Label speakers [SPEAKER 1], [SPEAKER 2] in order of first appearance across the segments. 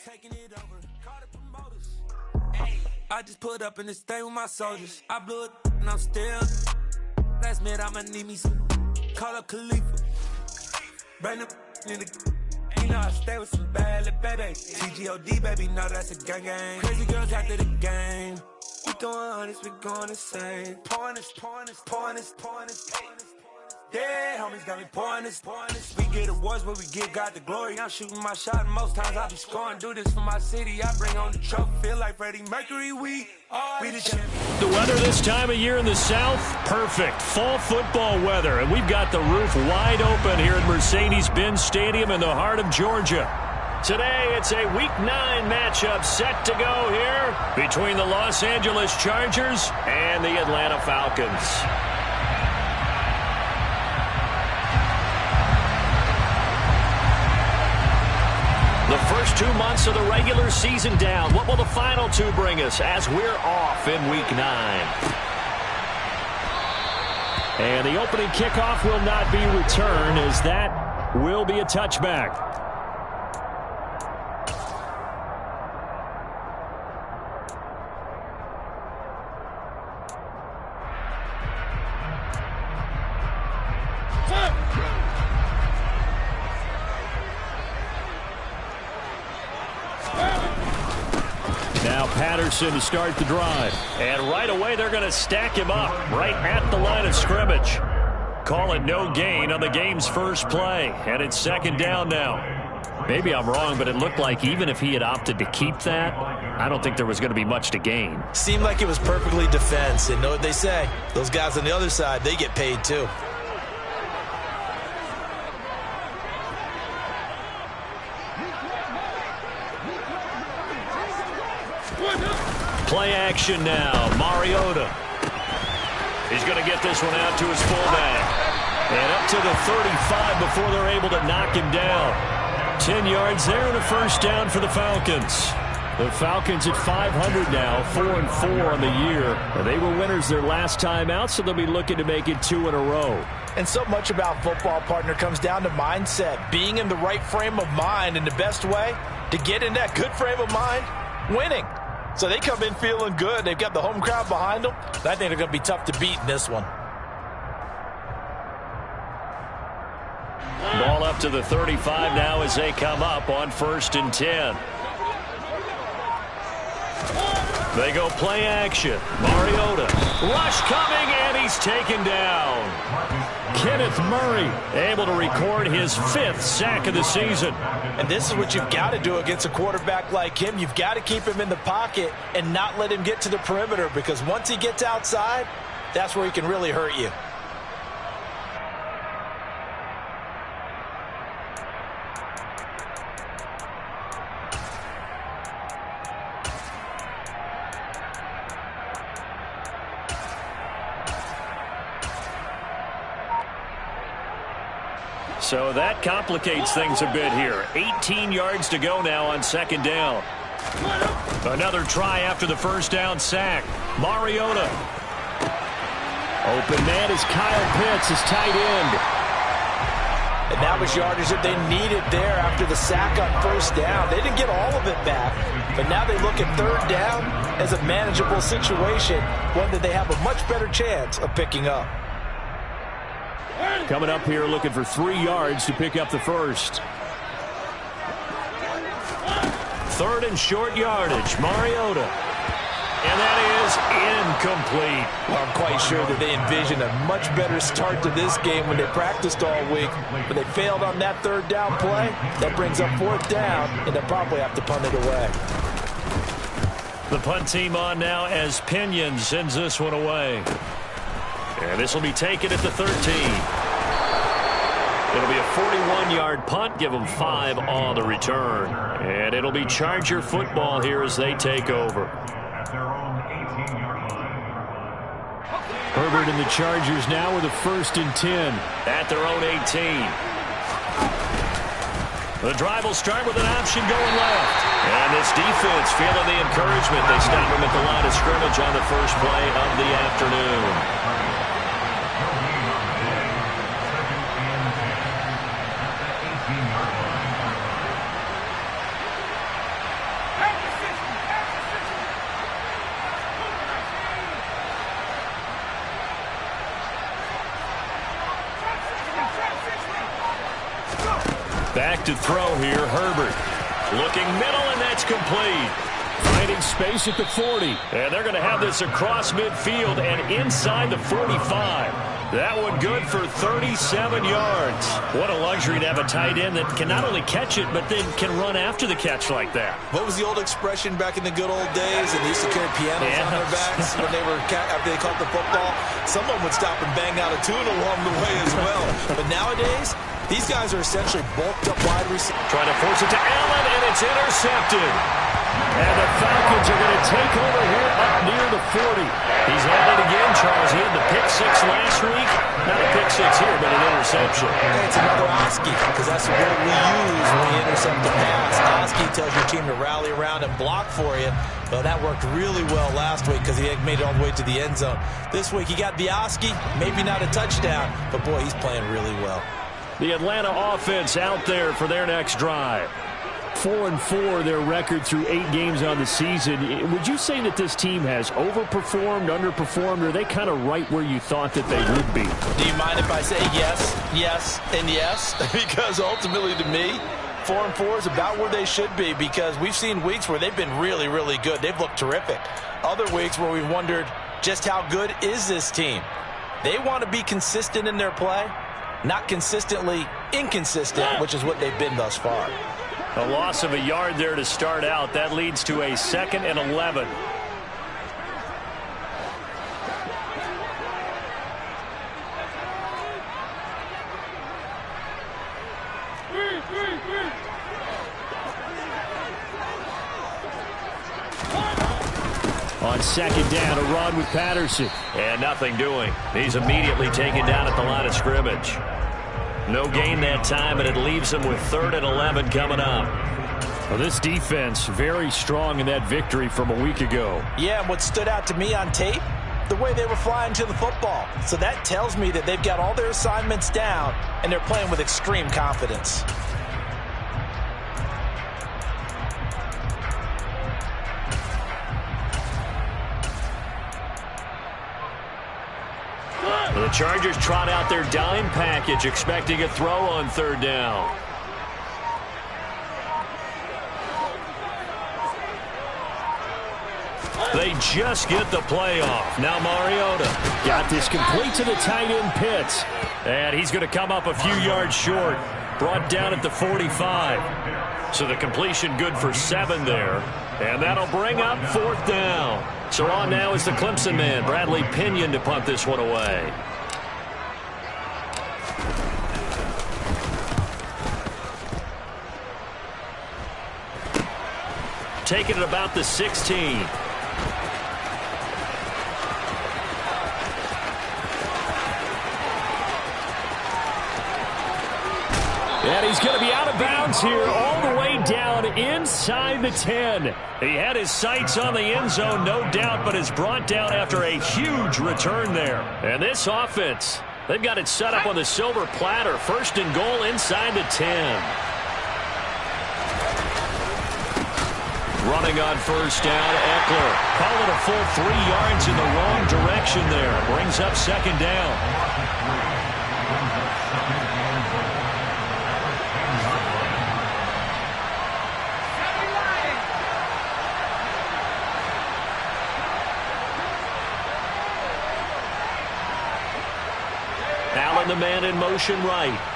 [SPEAKER 1] taking it over. Call the promoters. I just put up in this thing with my soldiers. I blew it and I'm still. Last minute I'ma need me some. Call up Khalifa. Bring them in the. You know I stay with some bad little baby. TGOD baby, know that's a gang gang. Crazy girls after the game. We going honest, we going insane. Pouring this. Yeah, homies got me pouring this. We get awards, but we give God the glory. I'm shooting my shot, and most times I be scoring. Do this for my city, I bring on the trophy. Feel like Freddie Mercury, we the champions.
[SPEAKER 2] The weather this time of year in the South, perfect. Fall football weather, and we've got the roof wide open here at Mercedes-Benz Stadium in the heart of Georgia. Today, it's a Week 9 matchup set to go here between the Los Angeles Chargers and the Atlanta Falcons. The first 2 months of the regular season down. What will the final 2 bring us as we're off in Week 9? And the opening kickoff will not be returned, as that will be a touchback. Now Patterson to start the drive. And right away they're going to stack him up right at the line of scrimmage. Call it no gain on the game's first play. And it's second down now. Maybe I'm wrong, but it looked like even if he had opted to keep that, I don't think there was going to be much to gain.
[SPEAKER 3] Seemed like it was perfectly defense. And know what they say? Those guys on the other side, they get paid too.
[SPEAKER 2] Play action now. Mariota. He's going to get this one out to his fullback. And up to the 35 before they're able to knock him down. 10 yards there and a first down for the Falcons. The Falcons at 500 now, 4-4 on the year. And they were winners their last time out, so they'll be looking to make it 2 in a row.
[SPEAKER 3] And so much about football, partner, comes down to mindset. Being in the right frame of mind, and the best way to get in that good frame of mind, winning. So they come in feeling good. They've got the home crowd behind them. I think they're going to be tough to beat in this one.
[SPEAKER 2] Ball up to the 35 now as they come up on 1st and 10. They go play action. Mariota. Rush coming, and he's taken down. Kenneth Murray able to record his 5th sack of the season.
[SPEAKER 3] And this is what you've got to do against a quarterback like him. You've got to keep him in the pocket and not let him get to the perimeter, because once he gets outside, that's where he can really hurt you.
[SPEAKER 2] So that complicates things a bit here. 18 yards to go now on 2nd down. Another try after the first down sack. Mariota. Open man is Kyle Pitts, his tight end.
[SPEAKER 3] And that was yardage that they needed there after the sack on 1st down. They didn't get all of it back, but now they look at 3rd down as a manageable situation, one that they have a much better chance of picking up.
[SPEAKER 2] Coming up here looking for 3 yards to pick up the first. 3rd and short yardage. Mariota. And that is incomplete.
[SPEAKER 3] Well, I'm quite sure that they envisioned a much better start to this game when they practiced all week, but they failed on that 3rd down play. That brings up 4th down, and they'll probably have to punt it away.
[SPEAKER 2] The punt team on now as Pinion sends this one away. And this will be taken at the 13. It'll be a 41-yard punt. Give them 5 on the return. And it'll be Charger football here as they take over. Herbert and the Chargers now with a 1st and 10 at their own 18. The drive will start with an option going left. And this defense feeling the encouragement. They stop him at the line of scrimmage on the first play of the afternoon. to throw here. Herbert looking middle, and that's complete. Finding space at the 40. And they're going to have this across midfield and inside the 45. That one good for 37 yards. What a luxury to have a tight end that can not only catch it, but then can run after the catch like that.
[SPEAKER 3] What was the old expression back in the good old days? And they used to carry pianos on their backs when they were after they caught the football. Someone would stop and bang out a tune along the way as well. But nowadays, these guys are essentially bulked up wide receivers.
[SPEAKER 2] Trying to force it to Allen, and it's intercepted. And the Falcons are going to take over here up near the 40. He's had it again, Charles. He had the pick six last week. Not a pick six here, but an interception.
[SPEAKER 3] Hey, it's another Oski, because that's the word we use when we intercept the pass. Oski tells your team to rally around and block for you. Well, that worked really well last week because he made it all the way to the end zone. This week he got the Oski, maybe not a touchdown, but boy, he's playing really well.
[SPEAKER 2] The Atlanta offense out there for their next drive. 4-4 their record through 8 games on the season. Would you say that this team has overperformed, underperformed, or are they kind of right where you thought that they would be?
[SPEAKER 3] Do you mind if I say yes, yes, and yes? Because ultimately to me, 4-4 is about where they should be, because we've seen weeks where they've been really, really good. They've looked terrific. Other weeks where we've wondered just how good is this team. They want to be consistent in their play, not consistently inconsistent, which is what they've been thus far.
[SPEAKER 2] A loss of a yard there to start out. That leads to a 2nd and 11. On 2nd down, a run with Patterson. And nothing doing. He's immediately taken down at the line of scrimmage. No gain that time, and it leaves him with 3rd and 11 coming up. Well, this defense very strong in that victory from a week ago.
[SPEAKER 3] Yeah, and what stood out to me on tape, the way they were flying to the football. So that tells me that they've got all their assignments down, and they're playing with extreme confidence.
[SPEAKER 2] The Chargers trot out their dime package, expecting a throw on 3rd down. They just get the play off. Now Mariota got this complete to the tight end Pitts. And he's going to come up a few yards short. Brought down at the 45. So the completion good for 7 there. And that'll bring up 4th down. So on now is the Clemson man, Bradley Pinion, to punt this one away. Taking it about the 16. And he's going to be out of bounds here all the way down inside the 10. He had his sights on the end zone, no doubt, but is brought down after a huge return there. And this offense, they've got it set up on the silver platter. 1st and goal inside the 10. Running on 1st down, Eckler. Call it a full 3 yards in the wrong direction there. Brings up 2nd down. Allen, the man in motion right.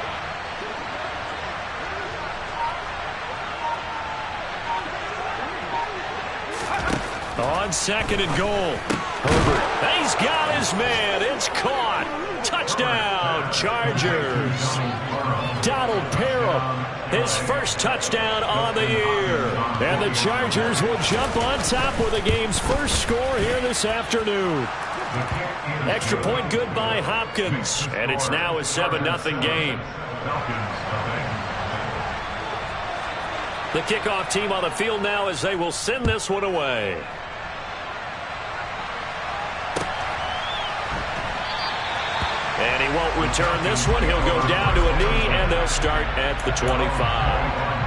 [SPEAKER 2] On 2nd and goal. Herbert. He's got his man. It's caught. Touchdown, Chargers. Donald Parham, his first touchdown on the year. And the Chargers will jump on top with the game's first score here this afternoon. Extra point good by Hopkins. And it's now a 7-0 game. The kickoff team on the field now as they will send this one away. And he won't return this one. He'll go down to a knee, and they'll start at the 25.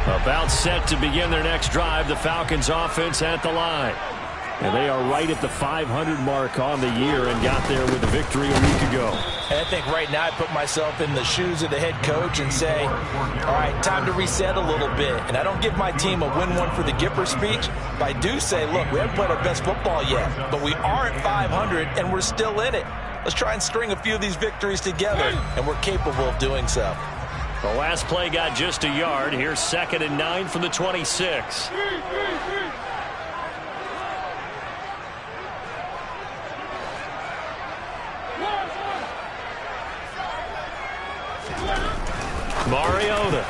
[SPEAKER 2] About set to begin their next drive, the Falcons offense at the line. And they are right at the 500 mark on the year and got there with a victory a week ago.
[SPEAKER 3] And I think right now I put myself in the shoes of the head coach and say, all right, time to reset a little bit. And I don't give my team a win one for the Gipper speech, but I do say, look, we haven't played our best football yet, but we are at 500 and we're still in it. Let's try and string a few of these victories together, and we're capable of doing so.
[SPEAKER 2] The last play got just a yard. Here's 2nd and 9 from the 26. Mariota.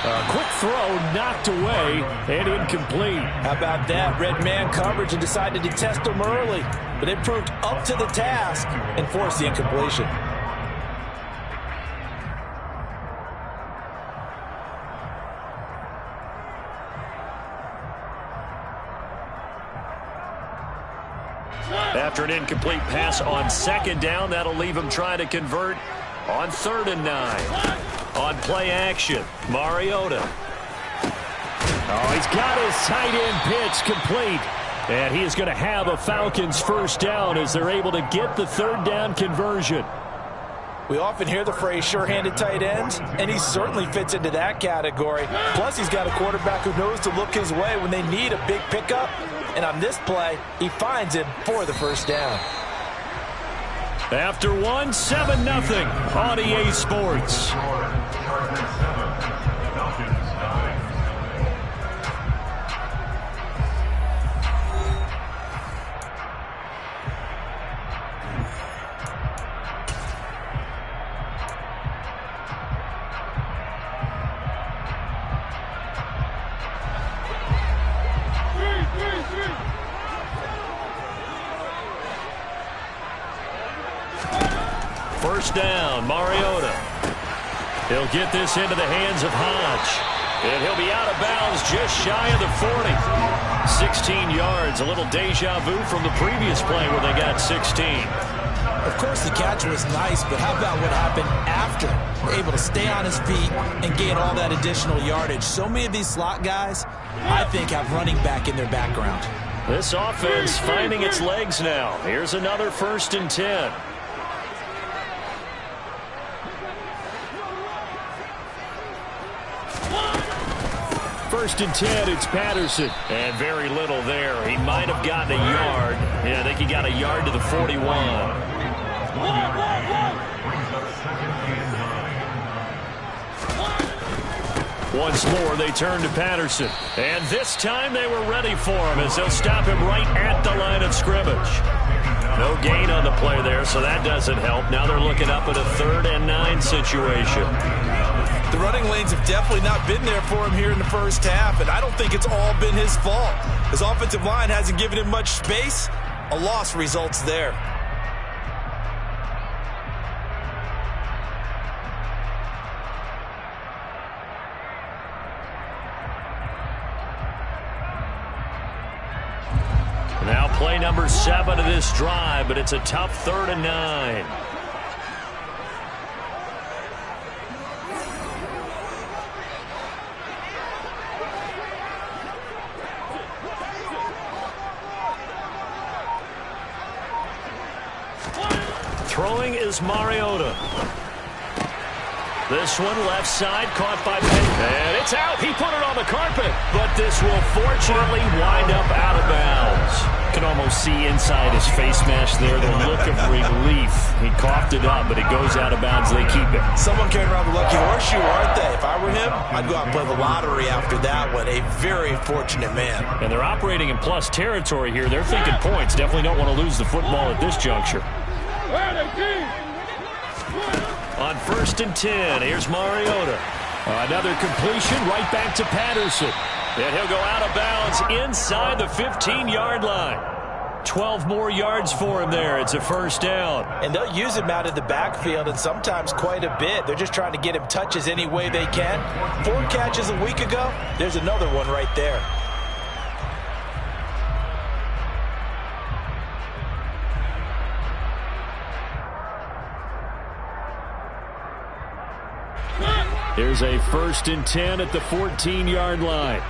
[SPEAKER 2] A quick throw knocked away and incomplete.
[SPEAKER 3] How about that? Red man coverage and decided to test them early, but it proved up to the task and forced the incompletion.
[SPEAKER 2] After an incomplete pass on 2nd down, that'll leave him trying to convert on 3rd and 9. On play action, Mariota. Oh, he's got his tight end pitch complete. And he is going to have a Falcons first down as they're able to get the 3rd down conversion.
[SPEAKER 3] We often hear the phrase sure-handed tight ends, and he certainly fits into that category. Plus, he's got a quarterback who knows to look his way when they need a big pickup. And on this play, he finds him for the first down.
[SPEAKER 2] After one, 7-0 on EA Sports. First down, Mariota. He'll get this into the hands of Hodge. And he'll be out of bounds just shy of the 40. 16 yards, a little deja vu from the previous play where they got 16.
[SPEAKER 3] Of course, the catch was nice, but how about what happened after? Able to stay on his feet and gain all that additional yardage. So many of these slot guys, I think, have running back in their background.
[SPEAKER 2] This offense finding its legs now. Here's another 1st and 10. First and 10, it's Patterson. And very little there. He might have gotten a yard. Yeah, I think he got a yard to the 41. Once more, they turn to Patterson. And this time they were ready for him as they'll stop him right at the line of scrimmage. No gain on the play there, so that doesn't help. Now they're looking up at a 3rd and 9 situation.
[SPEAKER 3] The running lanes have definitely not been there for him here in the first half, and I don't think it's all been his fault. His offensive line hasn't given him much space. A loss results there.
[SPEAKER 2] Now play number 7 of this drive, but it's a tough 3rd and 9. Throwing is Mariota. This one left side caught by Penn. And it's out. He put it on the carpet. But this will fortunately wind up out of bounds. Can almost see inside his face mask there the look of relief. He coughed it up, but it goes out of bounds. They keep it.
[SPEAKER 3] Someone carrying around the lucky horseshoe, aren't they? If I were him, I'd go out and play the lottery after that one. A very fortunate man.
[SPEAKER 2] And they're operating in plus territory here. They're thinking points. Definitely don't want to lose the football at this juncture. On 1st and 10, here's Mariota. Another completion right back to Patterson. And he'll go out of bounds inside the 15-yard line. 12 more yards for him there. It's a first down.
[SPEAKER 3] And they'll use him out of the backfield, and sometimes quite a bit. They're just trying to get him touches any way they can. 4 catches a week ago. There's another one right there.
[SPEAKER 2] Here's a 1st and 10 at the 14-yard line.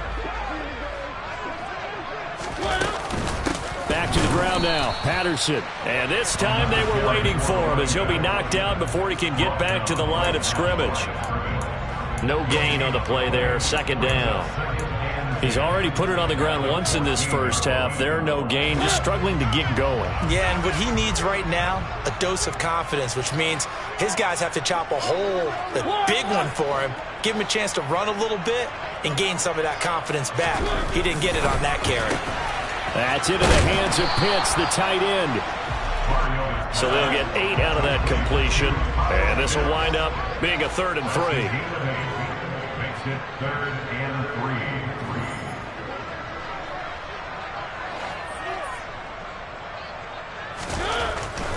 [SPEAKER 2] Back to the ground now, Patterson. And this time they were waiting for him as he'll be knocked down before he can get back to the line of scrimmage. No gain on the play there, 2nd down. He's already put it on the ground once in this first half. There, no gain, just struggling to get going.
[SPEAKER 3] Yeah, and what he needs right now, a dose of confidence, which means his guys have to chop a hole, a big one for him, give him a chance to run a little bit and gain some of that confidence back. He didn't get it on that carry.
[SPEAKER 2] That's into the hands of Pitts, the tight end. So they'll get 8 out of that completion, and this will wind up being a 3rd and 3.
[SPEAKER 4] Makes it 3rd and 3.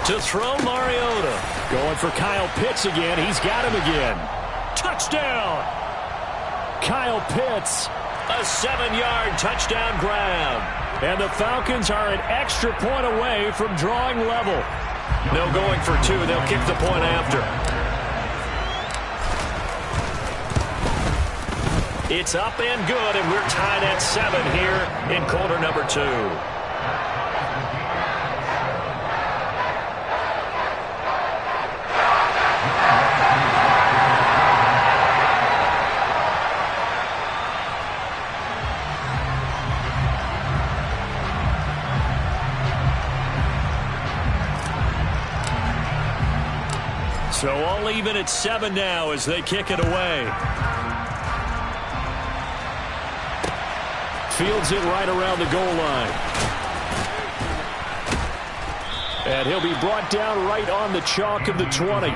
[SPEAKER 2] To throw, Mariota. Going for Kyle Pitts again. He's got him again. Touchdown! Kyle Pitts, a 7-yard touchdown grab. And the Falcons are an extra point away from drawing level. No going for 2. They'll kick the point after. It's up and good, and we're tied at 7 here in quarter number 2. So all even at 7 now as they kick it away. Fields it right around the goal line. And he'll be brought down right on the chalk of the 20.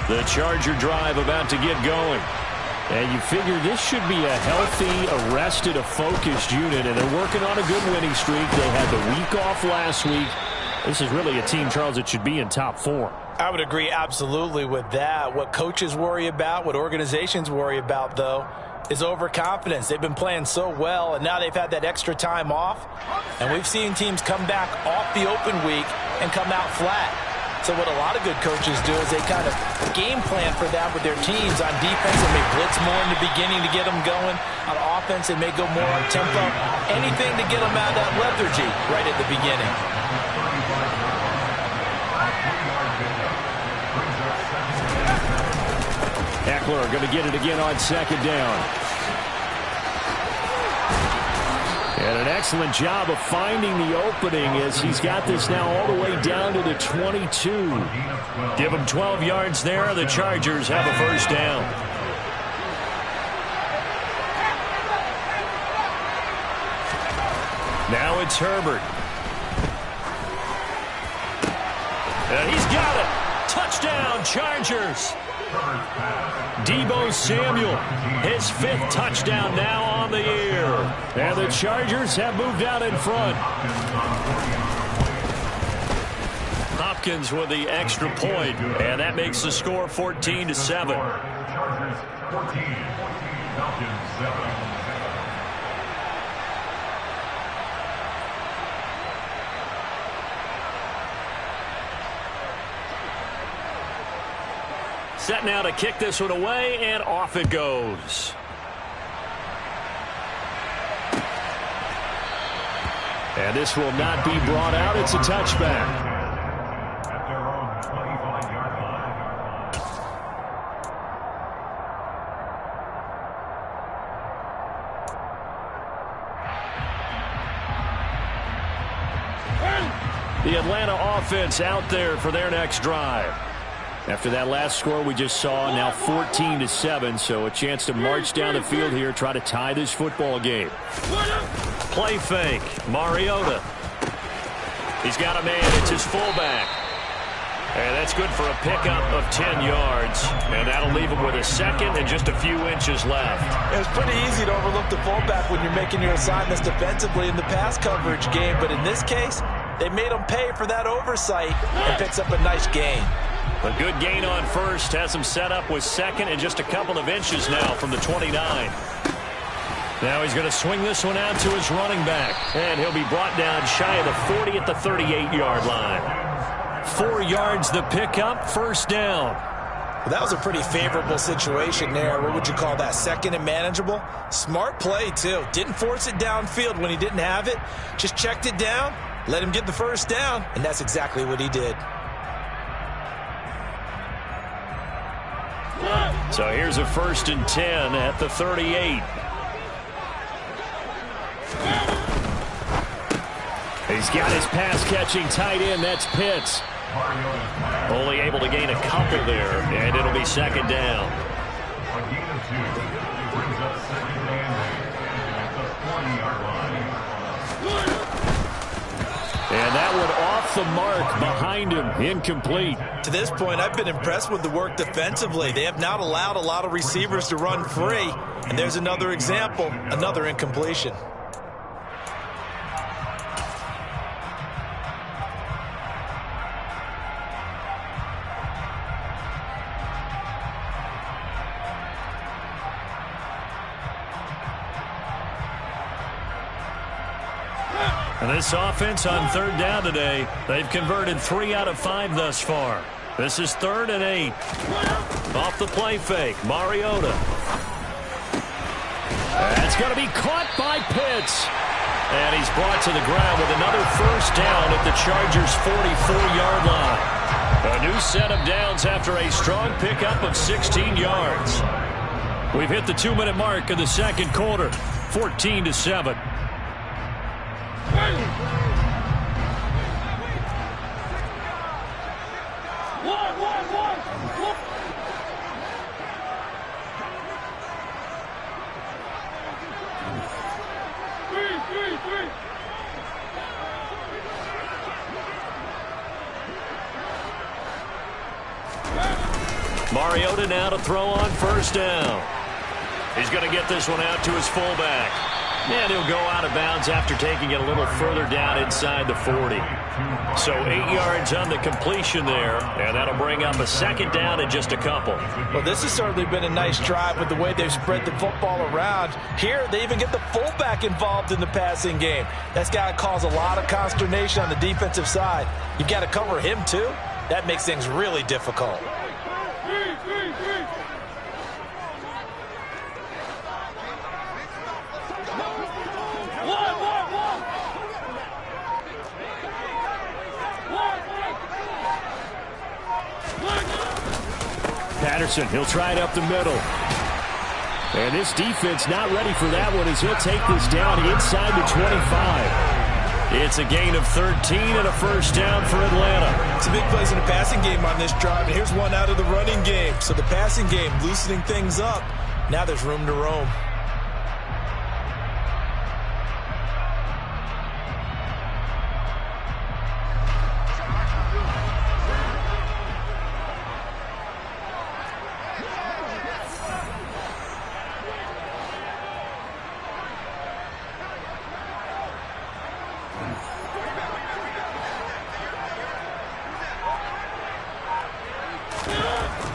[SPEAKER 2] The Charger drive about to get going. And you figure this should be a healthy, arrested, a focused unit, and they're working on a good winning streak. They had the week off last week. This is really a team, Charles, that should be in top 4.
[SPEAKER 3] I would agree absolutely with that. What coaches worry about, what organizations worry about, though, is overconfidence. They've been playing so well, and now they've had that extra time off. And we've seen teams come back off the open week and come out flat. So what a lot of good coaches do is they kind of game plan for that with their teams. On defense, they may blitz more in the beginning to get them going. On offense, they may go more on tempo. Anything to get them out of that lethargy right at the beginning.
[SPEAKER 2] Eckler going to get it again on 2nd down. And an excellent job of finding the opening as he's got this now all the way down to the 22. Give him 12 yards there. The Chargers have a 1st down. Now it's Herbert. And he's got it. Touchdown, Chargers. Deebo Samuel, his 5th touchdown now on the year. And the Chargers have moved out in front. Hopkins with the extra point, and that makes the score 14-7.
[SPEAKER 4] Chargers 14, Falcons 7.
[SPEAKER 2] Set now to kick this one away, and off it goes. And this will not be brought out. It's a touchback.
[SPEAKER 4] At their own 25-yard line.
[SPEAKER 2] The Atlanta offense out there for their next drive. After that last score we just saw, now 14-7, so a chance to march down the field here, try to tie this football game. Play fake, Mariota. He's got a man, it's his fullback. And that's good for a pickup of 10 yards. And that'll leave him with a 2nd and just a few inches left.
[SPEAKER 3] It's pretty easy to overlook the fullback when you're making your assignments defensively in the pass coverage game, but in this case, they made him pay for that oversight and picks up a nice gain.
[SPEAKER 2] A good gain on first has him set up with second and just a couple of inches now from the 29. Now he's going to swing this one out to his running back. And he'll be brought down shy of the 40 at the 38-yard line. 4 yards the pickup, first down.
[SPEAKER 3] Well, that was a pretty favorable situation there. What would you call that? Second and manageable? Smart play, too. Didn't force it downfield when he didn't have it. Just checked it down, let him get the first down, and that's exactly what he did.
[SPEAKER 2] So here's a 1st and 10 at the 38. He's got his pass-catching tight end. That's Pitts. Only able to gain a couple there, and it'll be second down.
[SPEAKER 4] A gain of 2 brings up second and at the 20-yard line.
[SPEAKER 2] And that one off the mark behind him, incomplete.
[SPEAKER 3] To this point, I've been impressed with the work defensively. They have not allowed a lot of receivers to run free. And there's another example, another incompletion.
[SPEAKER 2] And this offense on 3rd down today, they've converted 3 out of 5 thus far. This is 3rd and 8. Off the play fake, Mariota. That's going to be caught by Pitts. And he's brought to the ground with another first down at the Chargers' 44-yard line. A new set of downs after a strong pickup of 16 yards. We've hit the 2-minute mark of the second quarter, 14-7. Mariota now to throw on first down. He's going to get this one out to his fullback. And he'll go out of bounds after taking it a little further down inside the 40. So 8 yards on the completion there, and that'll bring up a second down in just a couple.
[SPEAKER 3] Well, this has certainly been a nice drive with the way they've spread the football around. Here, they even get the fullback involved in the passing game. That's got to cause a lot of consternation on the defensive side. You've got to cover him, too. That makes things really difficult.
[SPEAKER 2] Patterson, he'll try it up the middle. And this defense not ready for that one as he'll take this down inside the 25. It's a gain of 13 and a first down for Atlanta.
[SPEAKER 3] It's a big plays in the passing game on this drive, and here's one out of the running game. So the passing game loosening things up. Now there's room to roam.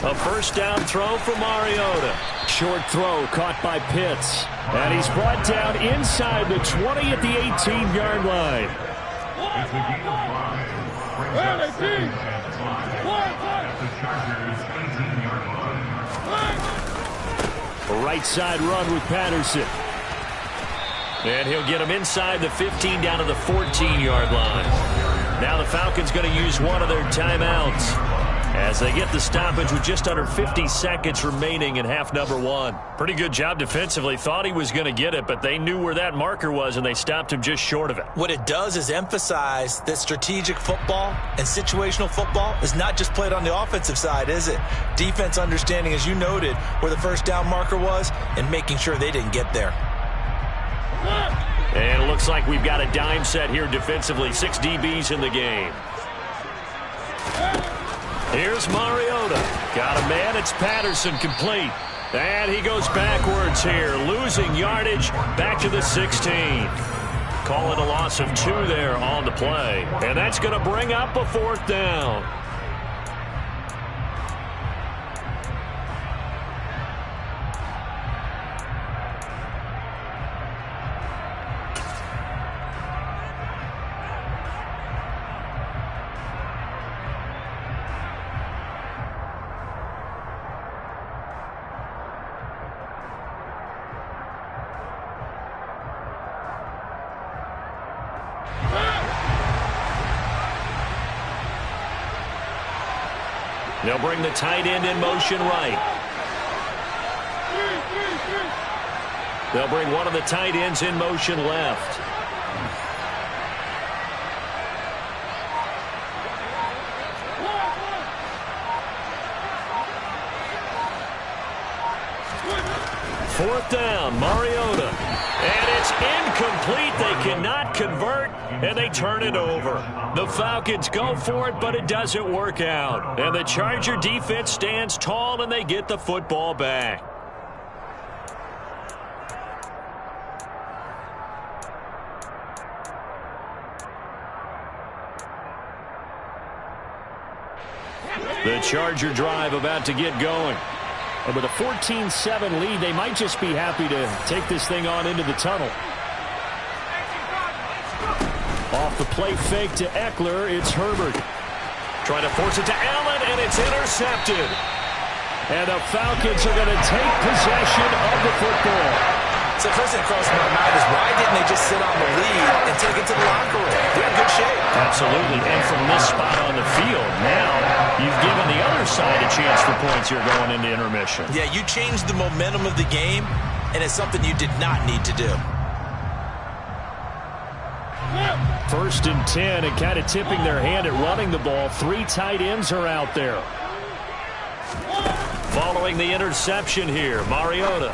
[SPEAKER 2] A first down throw for Mariota. Short throw caught by Pitts. And he's brought down inside the 20 at the 18-yard line.
[SPEAKER 4] It's a gain of 5. Brings up second and 5 at the Chargers' 18-yard line.
[SPEAKER 2] A right side run with Patterson. And he'll get him inside the 15 down to the 14-yard line. Now the Falcons going to use one of their timeouts as they get the stoppage with just under 50 seconds remaining in half number 1. Pretty good job defensively. Thought he was going to get it, but they knew where that marker was, and they stopped him just short of it.
[SPEAKER 3] What it does is emphasize that strategic football and situational football is not just played on the offensive side, is it? Defense understanding, as you noted, where the first down marker was and making sure they didn't get there.
[SPEAKER 2] And it looks like we've got a dime set here defensively. 6 DBs in the game. Here's Mariota. Got a man. It's Patterson complete. And he goes backwards here, losing yardage back to the 16. Call it a loss of 2 there on the play. And that's going to bring up a 4th down. They'll bring the tight end in motion right. They'll bring one of the tight ends in motion left. Fourth down, Mariota. And it's incomplete. They cannot convert, and they turn it over. The Falcons go for it, but it doesn't work out. And the Charger defense stands tall, and they get the football back. The Charger drive about to get going. And with a 14-7 lead, they might just be happy to take this thing on into the tunnel. Off the play fake to Eckler, it's Herbert. Trying to force it to Allen, and it's intercepted. And the Falcons are going to take possession of the football.
[SPEAKER 3] So the first thing that crosses my mind is why didn't they just sit on the lead and take it to the locker room? They're in good shape.
[SPEAKER 2] Absolutely. And from this spot on the field, now you've given the other side a chance for points here going into intermission.
[SPEAKER 3] Yeah, you changed the momentum of the game, and it's something you did not need to do.
[SPEAKER 2] First and 10, and kind of tipping their hand at running the ball. Three tight ends are out there. Following the interception here, Mariota.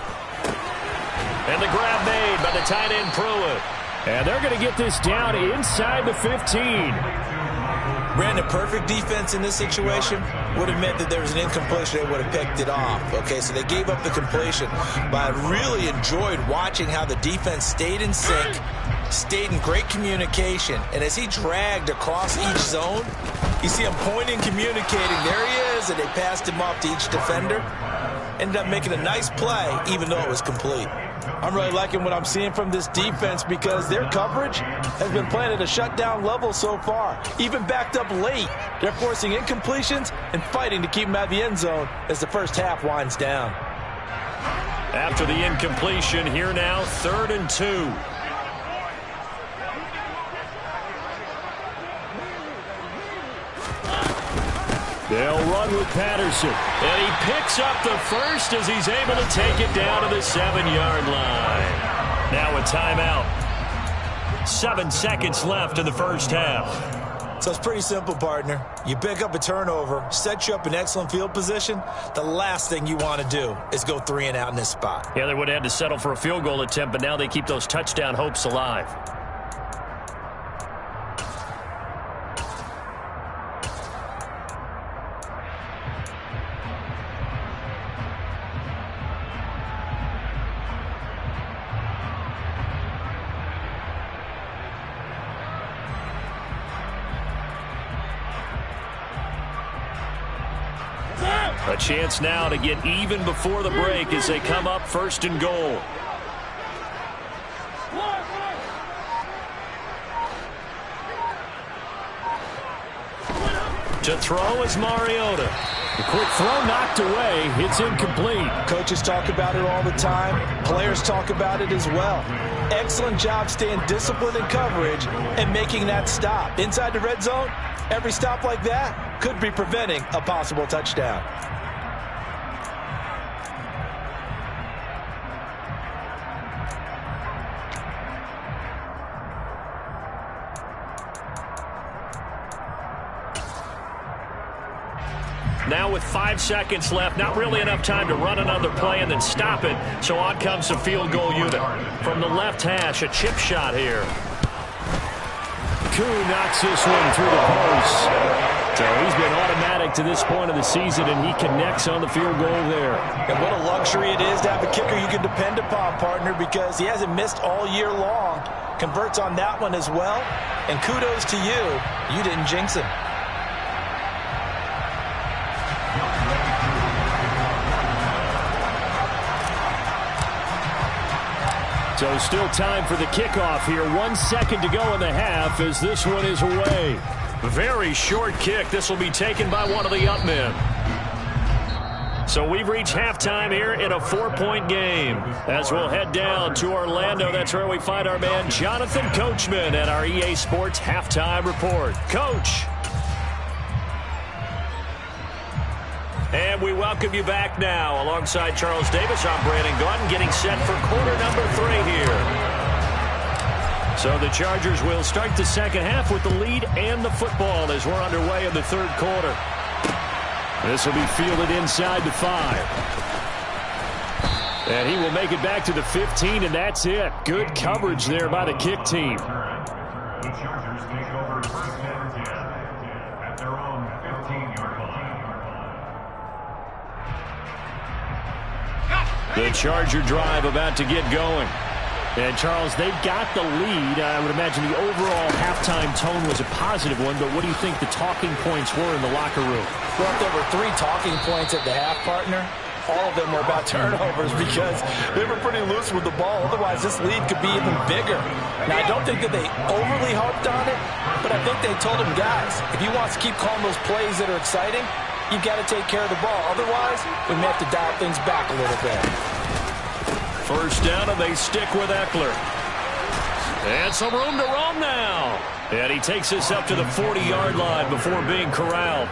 [SPEAKER 2] And the grab made by the tight end Pruitt. And they're going to get this down inside the 15.
[SPEAKER 3] Brandon, perfect defense in this situation would have meant that there was an incompletion. They would have picked it off. Okay, so they gave up the completion. But I really enjoyed watching how the defense stayed in sync, stayed in great communication. And as he dragged across each zone, you see him pointing, communicating. There he is, and they passed him off to each defender. Ended up making a nice play, even though it was complete. I'm really liking what I'm seeing from this defense because their coverage has been playing at a shutdown level so far. Even backed up late, they're forcing incompletions and fighting to keep them out of the end zone as the first half winds down.
[SPEAKER 2] After the incompletion, here now, 3rd and 2. They'll run with Patterson. And he picks up the first as he's able to take it down to the 7-yard line. Now a timeout. 7 seconds left in the first half.
[SPEAKER 3] So it's pretty simple, partner. You pick up a turnover, set you up in excellent field position. The last thing you want to do is go 3 and out in this spot.
[SPEAKER 2] Yeah, they would have had to settle for a field goal attempt, but now they keep those touchdown hopes alive. A chance now to get even before the break as they come up 1st and goal. To throw is Mariota. The quick throw knocked away. It's incomplete.
[SPEAKER 3] Coaches talk about it all the time. Players talk about it as well. Excellent job staying disciplined in coverage and making that stop. Inside the red zone, every stop like that could be preventing a possible touchdown.
[SPEAKER 2] Now with 5 seconds left, not really enough time to run another play and then stop it. So on comes the field goal unit. From the left hash, a chip shot here. Koo knocks this one through the post. So he's been automatic to this point of the season, and he connects on the field goal there.
[SPEAKER 3] And what a luxury it is to have a kicker you can depend upon, partner, because he hasn't missed all year long. Converts on that one as well. And kudos to you. You didn't jinx him.
[SPEAKER 2] So still time for the kickoff here. 1 second to go in the half as this one is away. Very short kick. This will be taken by one of the up men. So we've reached halftime here in a 4-point game. As we'll head down to Orlando, that's where we find our man Jonathan Coachman at our EA Sports Halftime Report. Coach. And we welcome you back now. Alongside Charles Davis, I'm Brandon Gaudin, getting set for quarter number 3 here. So the Chargers will start the second half with the lead and the football as we're underway in the third quarter. This will be fielded inside the 5. And he will make it back to the 15, and that's it. Good coverage there by the kick team.
[SPEAKER 4] The Chargers take over first and 10 at their own 15-yard line.
[SPEAKER 2] The Charger drive about to get going. And, Charles, they've got the lead. I would imagine the overall halftime tone was a positive one, but what do you think the talking points were in the locker room?
[SPEAKER 3] Well, if there were 3 talking points at the half, partner, all of them were about turnovers because they were pretty loose with the ball. Otherwise, this lead could be even bigger. Now, I don't think that they overly harped on it, but I think they told them, guys, if you want to keep calling those plays that are exciting, you've got to take care of the ball. Otherwise, we may have to dial things back a little bit.
[SPEAKER 2] First down, and they stick with Eckler. And some room to roam now. And he takes us up to the 40-yard line before being corralled.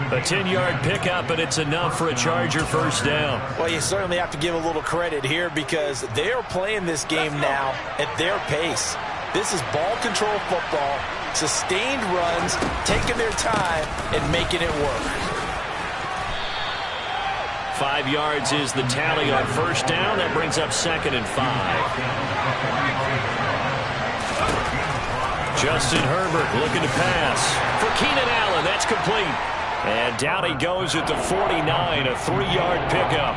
[SPEAKER 2] A 10-yard pickup, and it's enough for a Charger first down.
[SPEAKER 3] Well, you certainly have to give a little credit here because they are playing this game now at their pace. This is ball control football, sustained runs, taking their time, and making it work.
[SPEAKER 2] 5 yards is the tally on first down. That brings up 2nd and 5. Justin Herbert looking to pass. For Keenan Allen, that's complete. And down he goes at the 49, a 3-yard pickup.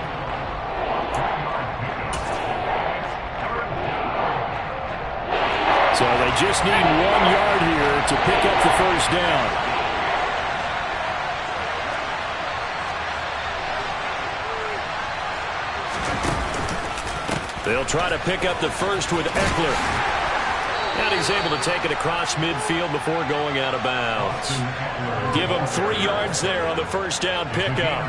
[SPEAKER 2] So they just need 1 yard here to pick up the first down. They'll try to pick up the first with Eckler. And he's able to take it across midfield before going out of bounds. Give him 3 yards there on the first down pickup.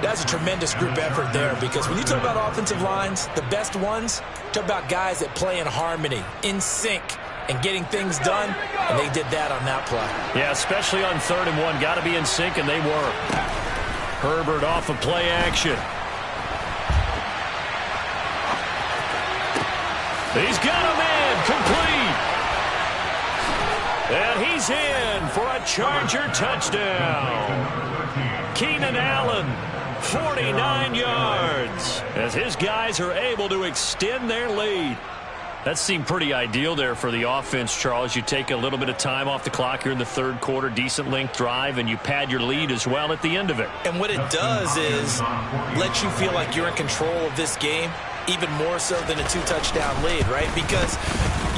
[SPEAKER 3] That's a tremendous group effort there because when you talk about offensive lines, the best ones, talk about guys that play in harmony, in sync, and getting things done, and they did that on that play.
[SPEAKER 2] Yeah, especially on 3rd and 1. Got to be in sync, and they were. Herbert off of play action. He's got a man complete. And he's in for a Charger touchdown. Keenan Allen, 49 yards, as his guys are able to extend their lead. That seemed pretty ideal there for the offense, Charles. You take a little bit of time off the clock here in the third quarter, decent length drive, and you pad your lead as well at the end of it.
[SPEAKER 3] And what it does is let you feel like you're in control of this game, even more so than a 2-touchdown lead, right? Because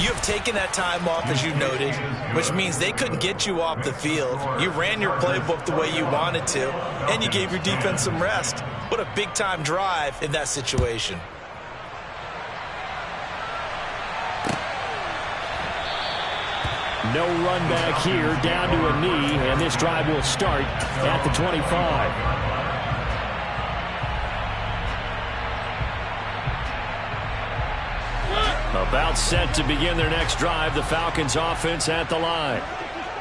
[SPEAKER 3] you have taken that time off, as you noted, which means they couldn't get you off the field. You ran your playbook the way you wanted to, and you gave your defense some rest. What a big-time drive in that situation.
[SPEAKER 2] No run back here, down to a knee, and this drive will start at the 25. About set to begin their next drive, the Falcons offense at the line.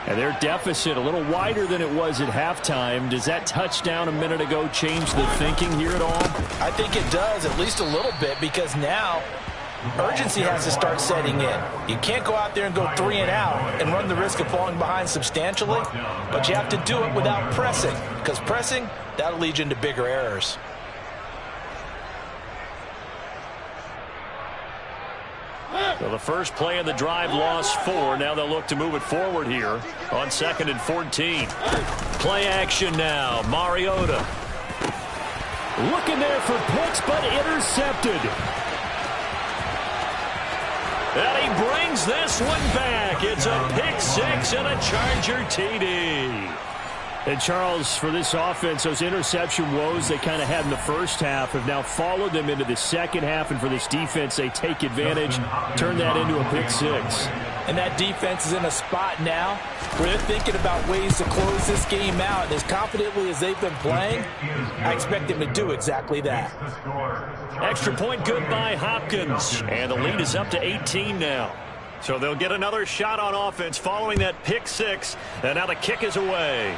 [SPEAKER 2] And their deficit a little wider than it was at halftime. Does that touchdown a minute ago change the thinking here at all?
[SPEAKER 3] I think it does, at least a little bit, because now urgency has to start setting in. You can't go out there and go 3 and out and run the risk of falling behind substantially, but you have to do it without pressing, because pressing, that'll lead you into bigger errors.
[SPEAKER 2] So the first play of the drive lost 4. Now they'll look to move it forward here on 2nd and 14. Play action now. Mariota looking there for picks, but intercepted. And he brings this one back. It's a pick 6 and a Charger TD. And, Charles, for this offense, those interception woes they kind of had in the first half have now followed them into the second half. And for this defense, they take advantage, turn that into a pick 6.
[SPEAKER 3] And that defense is in a spot now where they're thinking about ways to close this game out. And as confidently as they've been playing, I expect them to do exactly that.
[SPEAKER 2] Extra point good by Hopkins. And the lead is up to 18 now. So they'll get another shot on offense following that pick 6. And now the kick is away.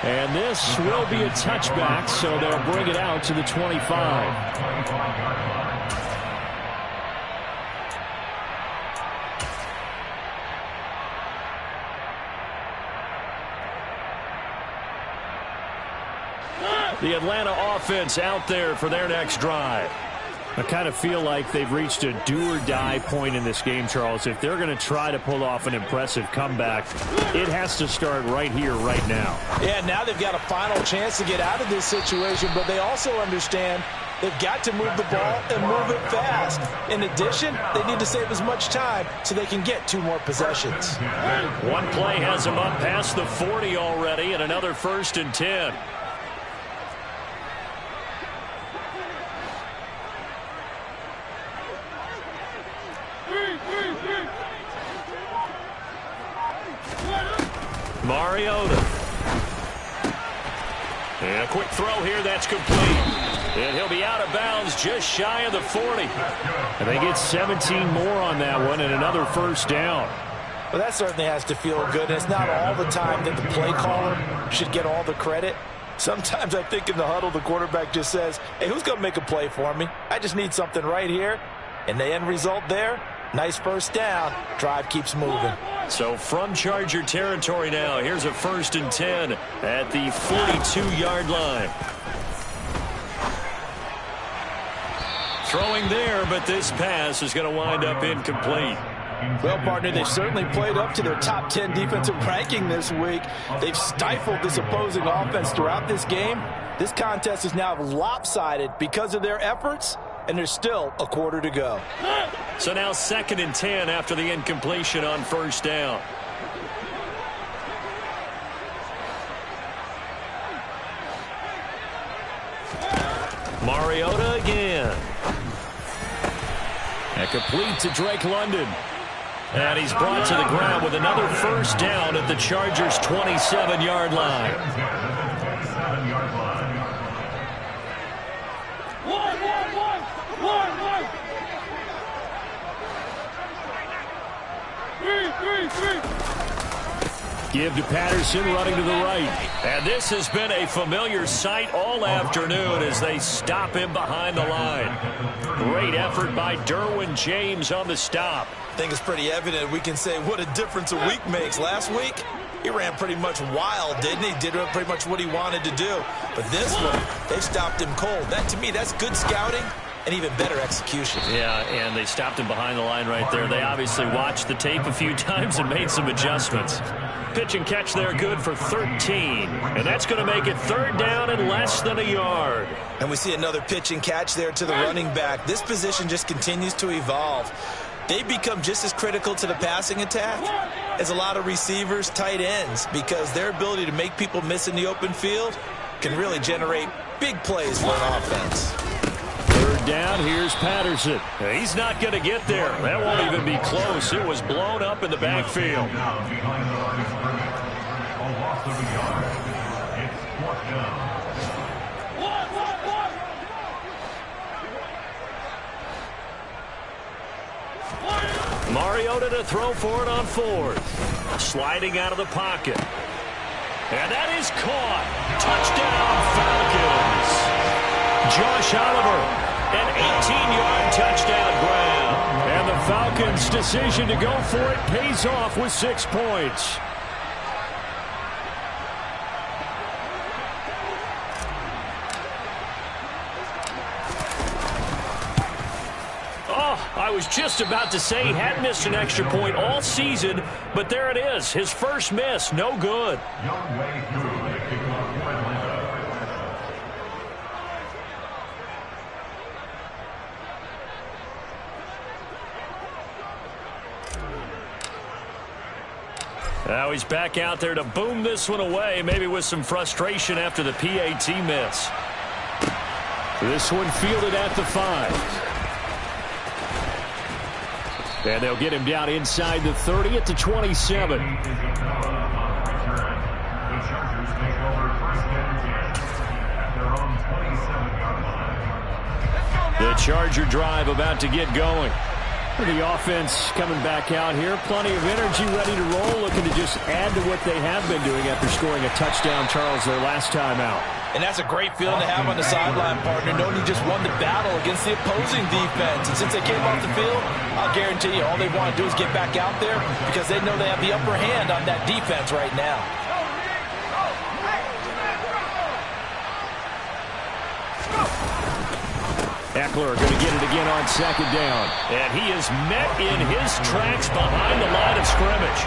[SPEAKER 2] And this will be a touchback, so they'll bring it out to the 25. The Atlanta offense out there for their next drive. I kind of feel like they've reached a do-or-die point in this game, Charles. If they're going to try to pull off an impressive comeback, it has to start right here, right now.
[SPEAKER 3] Yeah, now they've got a final chance to get out of this situation, but they also understand they've got to move the ball and move it fast. In addition, they need to save as much time so they can get 2 more possessions.
[SPEAKER 2] One play has them up past the 40 already, and another 1st and 10. Mariota. And a quick throw here, that's complete. And he'll be out of bounds just shy of the 40. And they get 17 more on that one and another 1st down.
[SPEAKER 3] Well, that certainly has to feel good. And it's not all the time that the play caller should get all the credit. Sometimes I think in the huddle, the quarterback just says, hey, who's going to make a play for me? I just need something right here. And the end result there, nice 1st down. Drive keeps moving.
[SPEAKER 2] So from Charger territory now, here's a 1st and 10 at the 42-yard line. Throwing there, but this pass is going to wind up incomplete.
[SPEAKER 3] Well, partner, they've certainly played up to their top 10 defensive ranking this week. They've stifled this opposing offense throughout this game. This contest is now lopsided because of their efforts, and there's still a quarter to go.
[SPEAKER 2] So now 2nd and 10 after the incompletion on 1st down. Mariota again. And complete to Drake London. And he's brought to the ground with another 1st down at the Chargers' 27-yard line. Give to Patterson, running to the right. And this has been a familiar sight all afternoon as they stop him behind the line. Great effort by Derwin James on the stop.
[SPEAKER 3] I think it's pretty evident we can say what a difference a week makes. Last week, he ran pretty much wild, didn't he? Did pretty much what he wanted to do. But this one, they stopped him cold. That, to me, that's good scouting and even better execution.
[SPEAKER 2] Yeah, and they stopped him behind the line right there. They obviously watched the tape a few times and made some adjustments. Pitch and catch there, good for 13. And that's going to make it 3rd down and less than a yard.
[SPEAKER 3] And we see another pitch and catch there to the running back. This position just continues to evolve. They become just as critical to the passing attack as a lot of receivers, tight ends, because their ability to make people miss in the open field can really generate big plays for an offense.
[SPEAKER 2] 3rd down, here's Patterson. He's not going to get there. That won't even be close. It was blown up in the backfield. Mariota to throw for it on 4th. Sliding out of the pocket. And that is caught. Touchdown, Falcons. Josh Oliver, an 18-yard touchdown grab. And the Falcons' decision to go for it pays off with 6 points. I was just about to say he hadn't missed an extra point all season, but there it is. His first miss, no good. Now he's back out there to boom this one away, maybe with some frustration after the PAT miss. This one fielded at the 5. And they'll get him down inside the 30 at the 27. The Charger drive about to get going. The offense coming back out here. Plenty of energy, ready to roll, looking to just add to what they have been doing after scoring a touchdown, Charles, their last time out.
[SPEAKER 3] And that's a great feeling to have on the sideline, partner, knowing you just won the battle against the opposing defense. And since they came off the field, I'll guarantee you all they want to do is get back out there because they know they have the upper hand on that defense right now.
[SPEAKER 2] Eckler going to get it again on second down. And he is met in his tracks behind the line of scrimmage.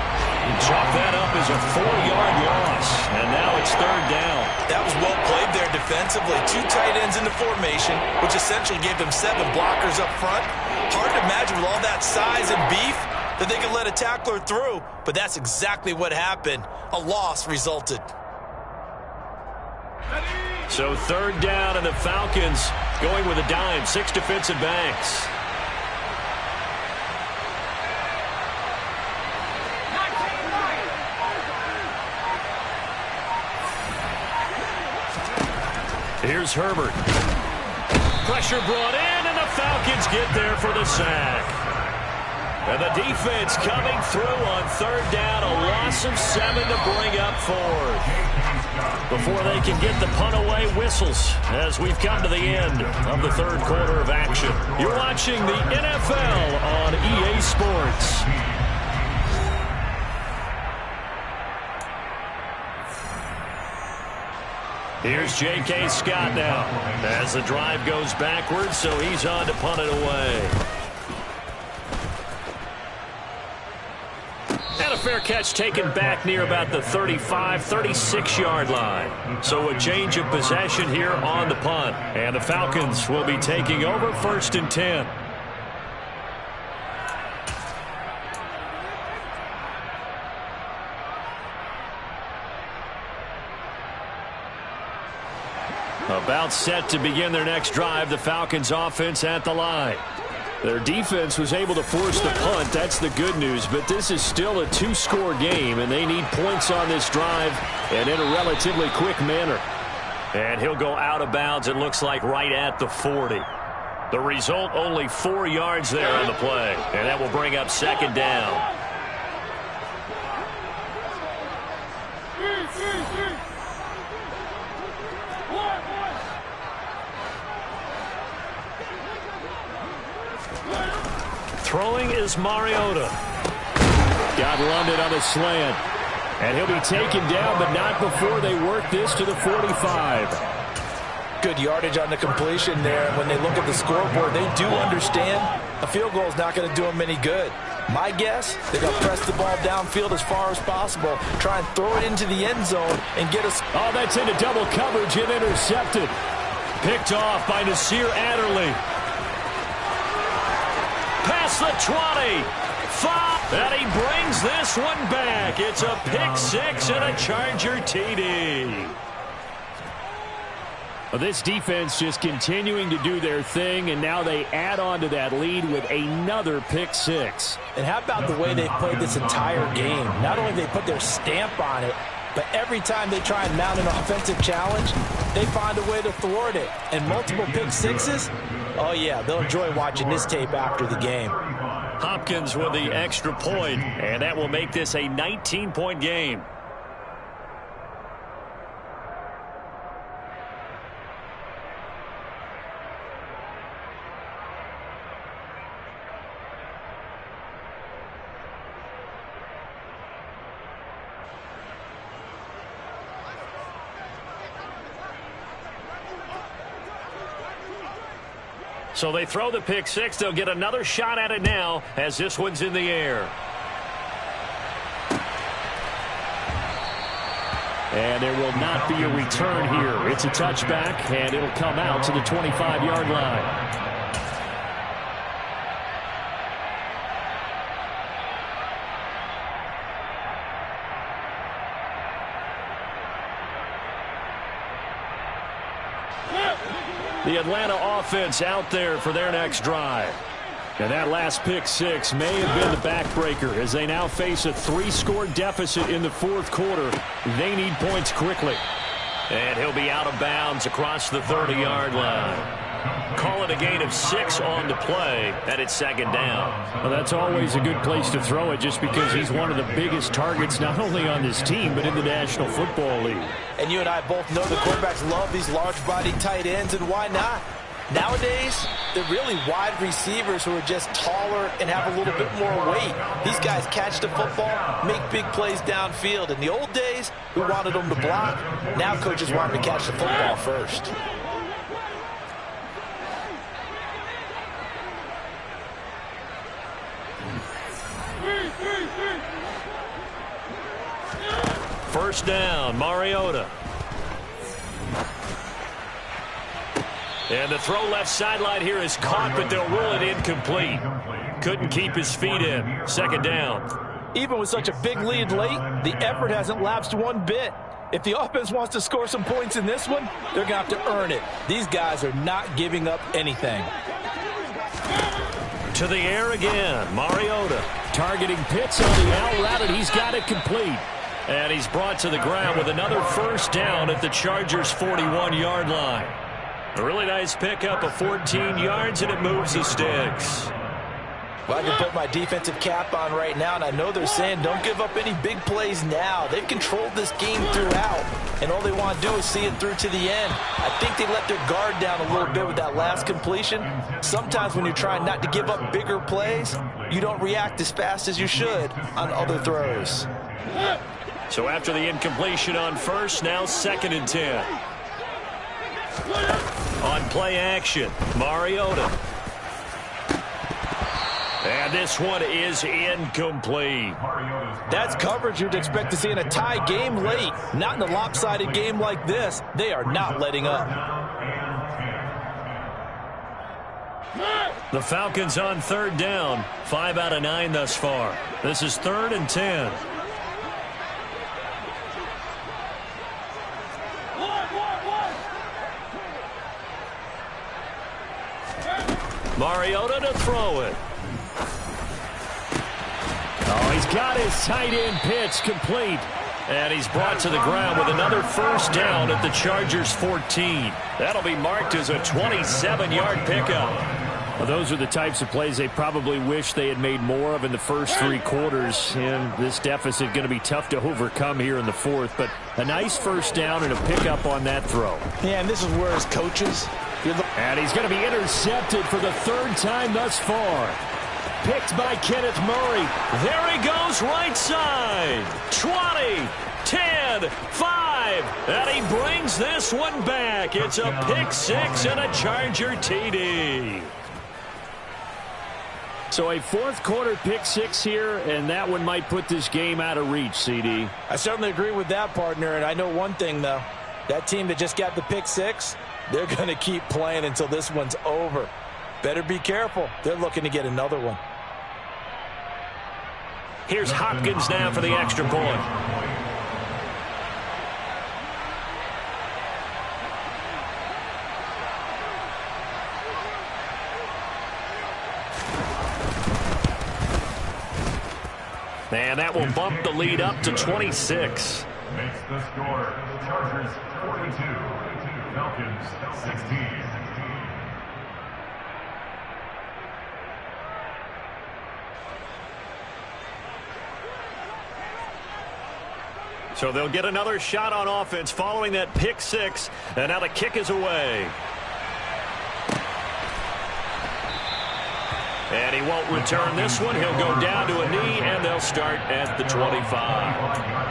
[SPEAKER 2] Chalk that up as a 4-yard loss. And now it's third down.
[SPEAKER 3] That was well played there defensively. 2 tight ends in the formation, which essentially gave them 7 blockers up front. Hard to imagine with all that size and beef that they could let a tackler through. But that's exactly what happened. A loss resulted.
[SPEAKER 2] So third down, and the Falcons going with a dime. 6 defensive backs. Here's Herbert. Pressure brought in, and the Falcons get there for the sack. And the defense coming through on third down. A loss of 7 to bring up fourth. Before they can get the punt away, whistles as we've come to the end of the third quarter of action. You're watching the NFL on EA Sports. Here's J.K. Scott now as the drive goes backwards, so he's on to punt it away. And a fair catch taken back near about the 35, 36-yard line. So a change of possession here on the punt. And the Falcons will be taking over 1st and 10. About set to begin their next drive, the Falcons offense at the line. Their defense was able to force the punt. That's the good news, but this is still a 2-score game, and they need points on this drive and in a relatively quick manner. And he'll go out of bounds, it looks like, right at the 40. The result, only 4 yards there on the play, and that will bring up second down. Throwing is Mariota. Got London on a slant. And he'll be taken down, but not before they work this to the 45.
[SPEAKER 3] Good yardage on the completion there. When they look at the scoreboard, they do understand a field goal is not going to do them any good. My guess, they're going to press the ball downfield as far as possible, try and throw it into the end zone and get us.
[SPEAKER 2] Oh, that's into double coverage and intercepted. Picked off by Nasir Adderley. Past the 20. 5. And he brings this one back. It's a pick six and a Charger TD. Well, this defense just continuing to do their thing, and now they add on to that lead with another pick six.
[SPEAKER 3] And how about the way they've played this entire game? Not only they put their stamp on it, but every time they try and mount an offensive challenge, they find a way to thwart it. And multiple pick sixes, oh yeah, they'll enjoy watching this tape after the game.
[SPEAKER 2] Hopkins with the extra point, and that will make this a 19-point game. So they throw the pick six. They'll get another shot at it now as this one's in the air. And there will not be a return here. It's a touchback, and it'll come out to the 25-yard line. The Atlanta offense out there for their next drive. And that last pick six may have been the backbreaker as they now face a 3-score deficit in the fourth quarter. They need points quickly. And he'll be out of bounds across the 30-yard line. call it a gain of 6 on the play, and it's second down.
[SPEAKER 5] Well, that's always a good place to throw it just because he's one of the biggest targets not only on this team but in the National Football League.
[SPEAKER 3] And you and I both know the quarterbacks love these large-body tight ends, and why not? Nowadays, they're really wide receivers who are just taller and have a little bit more weight. These guys catch the football, make big plays downfield. In the old days, we wanted them to block. Now coaches want them to catch the football first.
[SPEAKER 2] First down, Mariota. And the throw left sideline here is caught, but they'll rule it incomplete. Couldn't keep his feet in. Second down.
[SPEAKER 3] Even with such a big lead late, the effort hasn't lapsed one bit. If the offense wants to score some points in this one, they're going to have to earn it. These guys are not giving up anything.
[SPEAKER 2] To the air again, Mariota.
[SPEAKER 5] Targeting Pitts on the out route, and he's got it complete.
[SPEAKER 2] And he's brought to the ground with another first down at the Chargers' 41-yard line. A really nice pickup of 14 yards, and it moves the sticks.
[SPEAKER 3] Well, I can put my defensive cap on right now, and I know they're saying don't give up any big plays now. They've controlled this game throughout, and all they want to do is see it through to the end. I think they let their guard down a little bit with that last completion. Sometimes when you're trying not to give up bigger plays, you don't react as fast as you should on other throws.
[SPEAKER 2] So after the incompletion on first, now 2nd and 10. On play action, Mariota. And this one is incomplete.
[SPEAKER 3] That's coverage you'd expect to see in a tie game late. Not in a lopsided game like this. They are not letting up.
[SPEAKER 2] The Falcons on third down. 5 out of 9 thus far. This is 3rd and 10. Mariota to throw it.
[SPEAKER 5] Oh, he's got his tight end Pitts complete.
[SPEAKER 2] And he's brought to the ground with another first down at the Chargers' 14. That'll be marked as a 27-yard pickup.
[SPEAKER 5] Well, those are the types of plays they probably wish they had made more of in the first 3 quarters. And this deficit going to be tough to overcome here in the 4th. But a nice first down and a pickup on that throw.
[SPEAKER 3] Yeah, and this is where his coaches...
[SPEAKER 5] And he's going to be intercepted for the 3rd time thus far. Picked by Kenneth Murray.
[SPEAKER 2] There he goes, right side. 20, 10, 5. And he brings this one back. It's a pick 6 and a Charger TD.
[SPEAKER 5] So a 4th quarter pick 6 here, and that one might put this game out of reach, CD.
[SPEAKER 3] I certainly agree with that, partner. And I know one thing, though. That team that just got the pick 6, they're going to keep playing until this one's over. Better be careful. They're looking to get another one.
[SPEAKER 2] Here's Hopkins now for the extra point. And that will bump the lead up to 26.
[SPEAKER 4] Makes the score Chargers 42, Falcons 16.
[SPEAKER 2] So they'll get another shot on offense following that pick 6. And now the kick is away. And he won't return this one. He'll go down to a knee, and they'll start at the 25.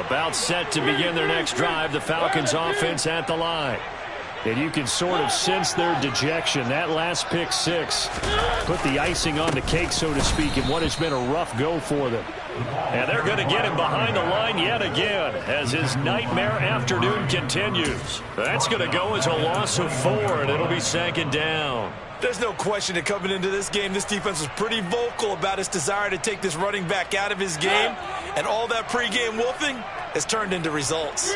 [SPEAKER 2] About set to begin their next drive. The Falcons offense at the line.
[SPEAKER 5] And you can sort of sense their dejection. That last pick 6 put the icing on the cake, so to speak, in what has been a rough go for them.
[SPEAKER 2] And they're going to get him behind the line yet again as his nightmare afternoon continues. That's going to go as a loss of 4, and it'll be 2nd down.
[SPEAKER 3] There's no question that coming into this game, this defense was pretty vocal about its desire to take this running back out of his game. And all that pregame wolfing has turned into results.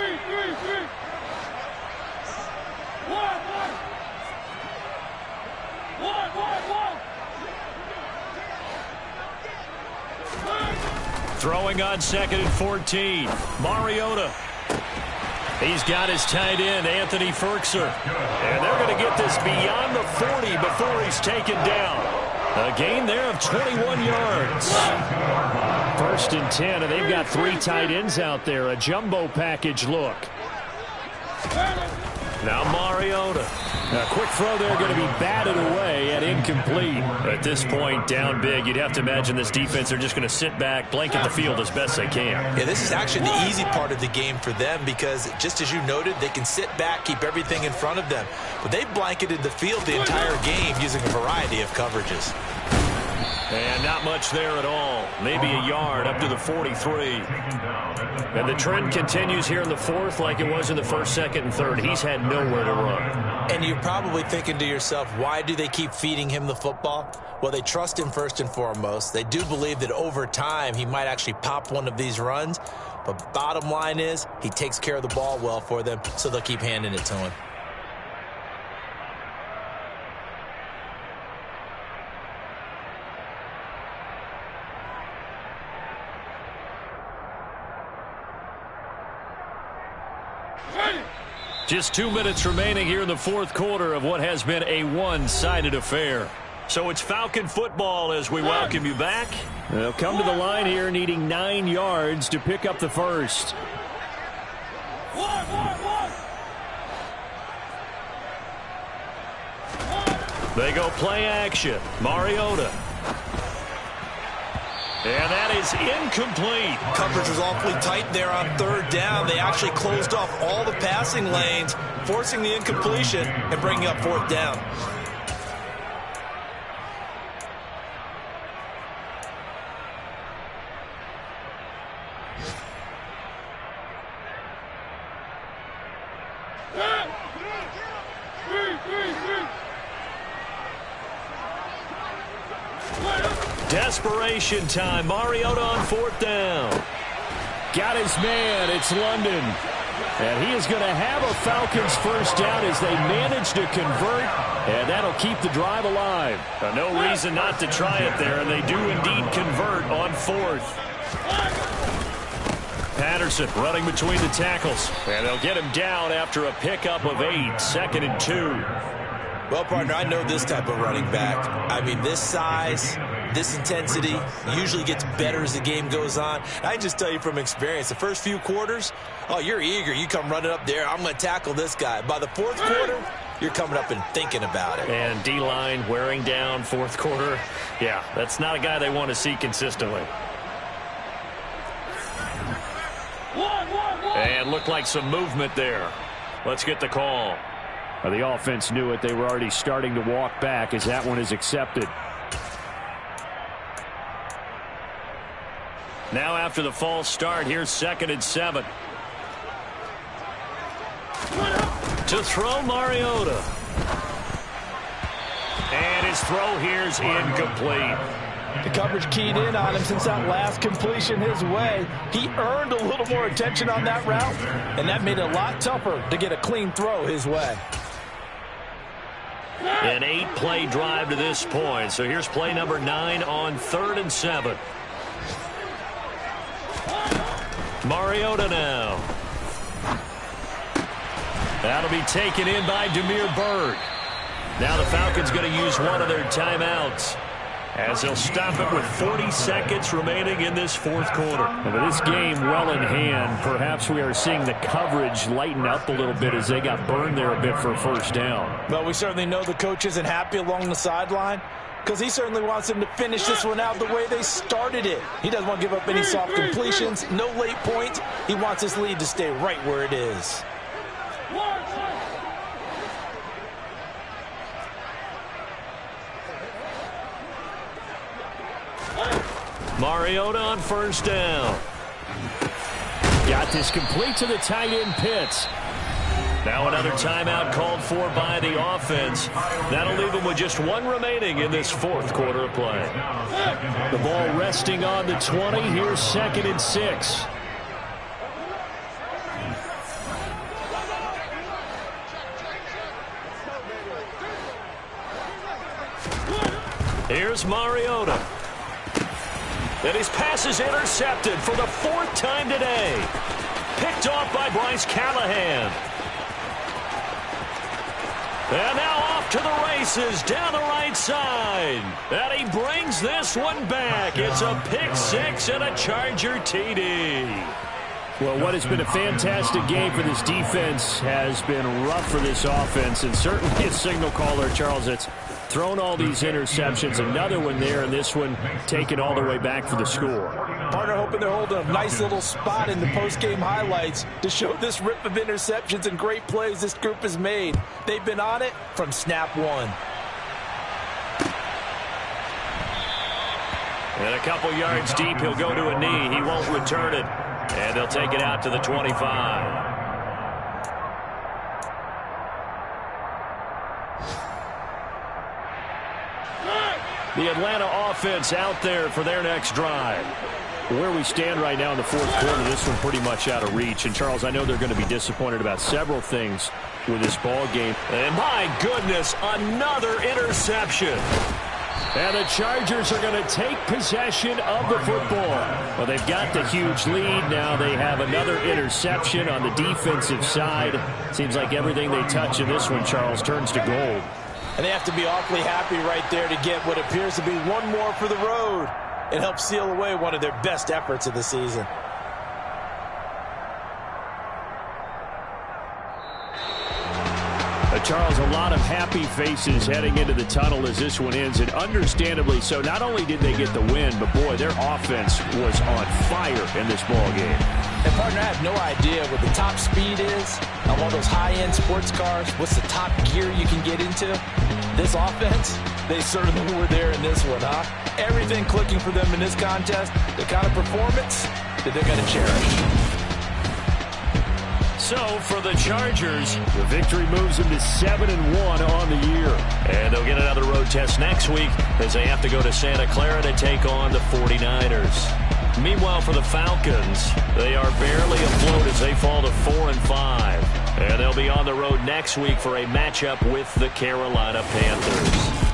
[SPEAKER 2] Throwing on 2nd and 14. Mariota. He's got his tight end, Anthony Ferkser. And they're going to get this beyond the 40 before he's taken down. A gain there of 21 yards. 1st and 10, and they've got 3 tight ends out there. A jumbo package look. Now Mariota. A quick throw there going to be batted away and incomplete. At this point, down big, you'd have to imagine this defense are just going to sit back, blanket the field as best they can.
[SPEAKER 3] Yeah, this is actually the easy part of the game for them because, just as you noted, they can sit back, keep everything in front of them. But they blanketed the field the entire game using a variety of coverages.
[SPEAKER 2] And not much there at all. Maybe a yard up to the 43. And the trend continues here in the 4th like it was in the 1st, 2nd, and 3rd. He's had nowhere to run.
[SPEAKER 3] And you're probably thinking to yourself, why do they keep feeding him the football? Well, they trust him first and foremost. They do believe that over time he might actually pop one of these runs. But bottom line is he takes care of the ball well for them, so they'll keep handing it to him.
[SPEAKER 2] Just 2 minutes remaining here in the 4th quarter of what has been a one-sided affair. So it's Falcon football as we welcome you back.
[SPEAKER 5] They'll come to the line here needing 9 yards to pick up the first.
[SPEAKER 2] They go play action. Mariota. And that is incomplete.
[SPEAKER 3] Coverage was awfully tight there on 3rd down. They actually closed off all the passing lanes, forcing the incompletion and bringing up 4th down.
[SPEAKER 2] Desperation time. Mariota on 4th down.
[SPEAKER 5] Got his man. It's London. And he is going to have a Falcons first down as they manage to convert. And that'll keep the drive alive.
[SPEAKER 2] No reason not to try it there. And they do indeed convert on 4th. Patterson running between the tackles. And they'll get him down after a pickup of 8. 2nd and 2.
[SPEAKER 3] Well, partner, I know this type of running back. I mean, this size, this intensity usually gets better as the game goes on. I just tell you from experience, the first few quarters, oh, you're eager. You come running up there. I'm going to tackle this guy. By the 4th quarter, you're coming up and thinking about it.
[SPEAKER 2] And D-line wearing down 4th quarter. Yeah, that's not a guy they want to see consistently. And looked like some movement there. Let's get the call.
[SPEAKER 5] Well, the offense knew it. They were already starting to walk back as that one is accepted.
[SPEAKER 2] Now after the false start, here's 2nd and 7. To throw Mariota. And his throw here's incomplete.
[SPEAKER 3] The coverage keyed in on him since that last completion his way. He earned a little more attention on that route, and that made it a lot tougher to get a clean throw his way.
[SPEAKER 2] An 8-play drive to this point. So here's play number 9 on 3rd and 7. Mariota now. That'll be taken in by Demir Bird. Now the Falcons going to use one of their timeouts as they'll stop it with 40 seconds remaining in this 4th quarter.
[SPEAKER 5] And with this game well in hand, perhaps we are seeing the coverage lighten up a little bit as they got burned there a bit for a first down.
[SPEAKER 3] Well, we certainly know the coach isn't happy along the sideline because he certainly wants them to finish this one out the way they started it. He doesn't want to give up any soft completions, no late points. He wants his lead to stay right where it is.
[SPEAKER 2] Mariota on 1st down.
[SPEAKER 5] Got this complete to the tight end Pitts.
[SPEAKER 2] Now another timeout called for by the offense. That'll leave them with just 1 remaining in this 4th quarter of play.
[SPEAKER 5] The ball resting on the 20. Here's 2nd and 6.
[SPEAKER 2] Here's Mariota. And his pass is intercepted for the 4th time today. Picked off by Bryce Callahan. And now off to the races down the right side. And he brings this one back. It's a pick 6 and a Charger TD.
[SPEAKER 5] Well, what has been a fantastic game for this defense has been rough for this offense, and certainly a signal caller, Charles, that's thrown all these interceptions. Another one there, and this one taken all the way back for the score.
[SPEAKER 3] Partner hoping they're holding a nice little spot in the post-game highlights to show this rip of interceptions and great plays this group has made. They've been on it from snap one.
[SPEAKER 2] And a couple yards deep, he'll go to a knee. He won't return it. And they'll take it out to the 25. The Atlanta offense out there for their next drive.
[SPEAKER 5] Where we stand right now in the 4th quarter, this one pretty much out of reach. And, Charles, I know they're going to be disappointed about several things with this ball game.
[SPEAKER 2] And, my goodness, another interception.
[SPEAKER 5] And the Chargers are going to take possession of the football. Well, they've got the huge lead. Now they have another interception on the defensive side. Seems like everything they touch in this one, Charles, turns to gold.
[SPEAKER 3] And they have to be awfully happy right there to get what appears to be one more for the road. It helps seal away one of their best efforts of the season.
[SPEAKER 5] Charles, a lot of happy faces heading into the tunnel as this one ends, and understandably so. Not only did they get the win, but, boy, their offense was on fire in this ball game.
[SPEAKER 3] And, partner, I have no idea what the top speed is on one of those high-end sports cars. What's the top gear you can get into? This offense, they certainly were there in this one, huh? Everything clicking for them in this contest, the kind of performance that they're going to cherish.
[SPEAKER 2] So, for the Chargers,
[SPEAKER 5] the victory moves them to 7-1 on the year.
[SPEAKER 2] And they'll get another road test next week as they have to go to Santa Clara to take on the 49ers. Meanwhile, for the Falcons, they are barely afloat as they fall to 4-5. And they'll be on the road next week for a matchup with the Carolina Panthers.